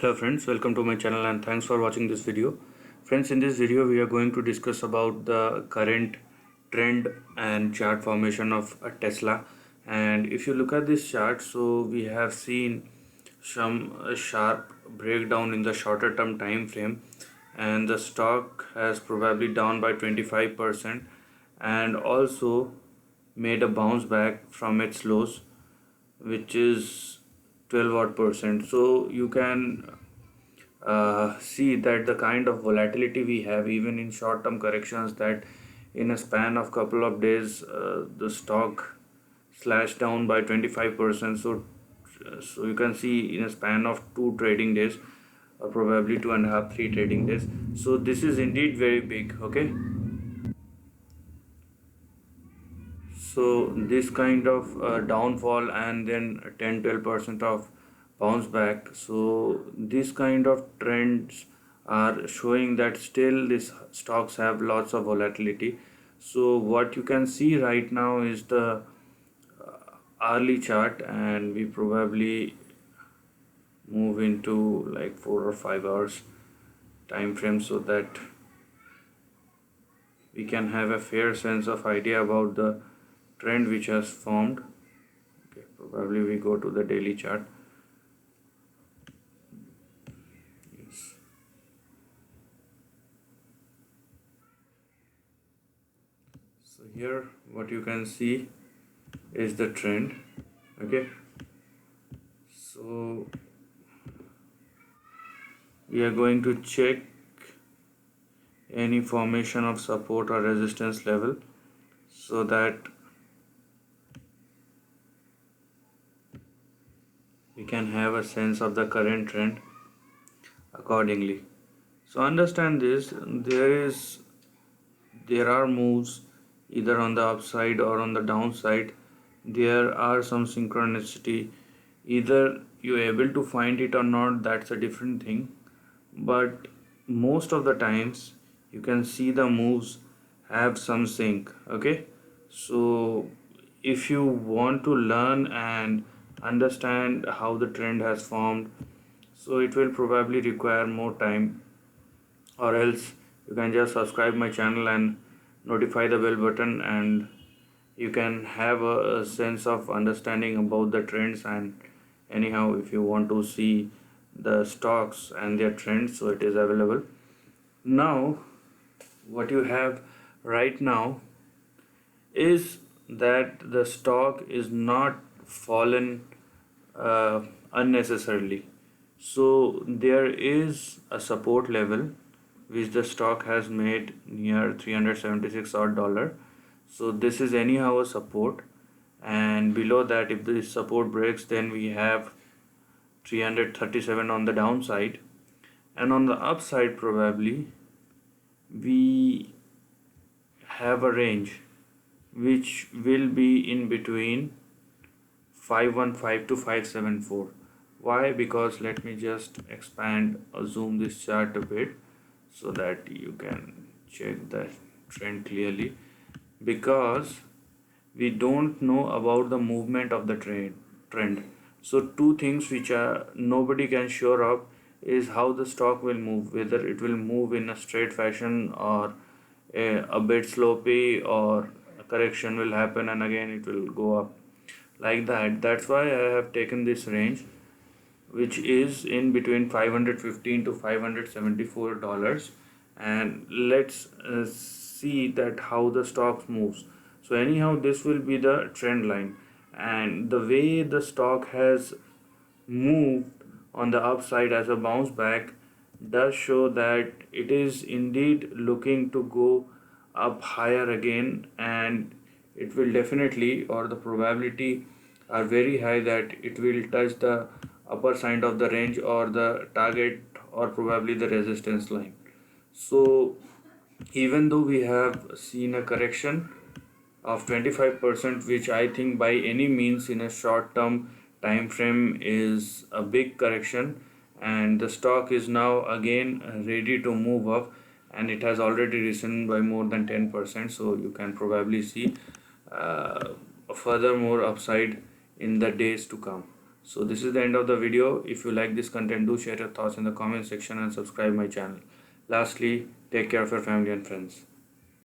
Hello friends, welcome to my channel and thanks for watching this video. Friends, in this video we are going to discuss about the current trend and chart formation of a Tesla. And if you look at this chart, so we have seen some sharp breakdown in the shorter term time frame, and the stock has probably down by 25% and also made a bounce back from its lows, which is 12 odd percent. So you can see that the kind of volatility we have even in short term corrections, that in a span of couple of days the stock slashed down by 25%. So you can see in a span of two trading days, or probably 2.5 3 trading days. So this is indeed very big. Okay, so this kind of downfall and then 10-12% of bounce back, so this kind of trends are showing that still these stocks have lots of volatility. So what you can see right now is the hourly chart, and we probably move into like 4 or 5 hours time frame so that we can have a fair sense of idea about the trend which has formed. Okay, probably we go to the daily chart. Yes. So here what you can see is the trend. Okay, so we are going to check any formation of support or resistance level so that we can have a sense of the current trend accordingly. So understand this, there are moves either on the upside or on the downside. There are some synchronicity, either you're able to find it or not, that's a different thing, but most of the times you can see the moves have some sync. Okay, so if you want to learn and understand how the trend has formed, so it will probably require more time, or else you can just subscribe my channel and notify the bell button, and you can have a sense of understanding about the trends. And anyhow, if you want to see the stocks and their trends, so it is available now. What you have right now is that the stock is not fallen unnecessarily. So there is a support level which the stock has made near 376 odd dollar. So this is anyhow a support, and below that, if this support breaks, then we have 337 on the downside, and on the upside probably we have a range which will be in between 515 to 574. Why? Because let me just expand or zoom this chart a bit so that you can check the trend clearly. Because we don't know about the movement of the trend. So two things which are nobody can sure of is how the stock will move, whether it will move in a straight fashion or a bit slopey, or a correction will happen and again it will go up like that. That's why I have taken this range, which is in between 515 to 574 dollars, and let's see that how the stock moves. So anyhow, this will be the trend line, and the way the stock has moved on the upside as a bounce back does show that it is indeed looking to go up higher again, and it will definitely, or the probability are very high that it will touch the upper side of the range or the target, or probably the resistance line. So even though we have seen a correction of 25%, which I think by any means in a short term time frame is a big correction, and the stock is now again ready to move up, and it has already risen by more than 10%. So you can probably see further more upside in the days to come. So this is the end of the video. If you like this content, do share your thoughts in the comment section and subscribe my channel. Lastly, take care of your family and friends.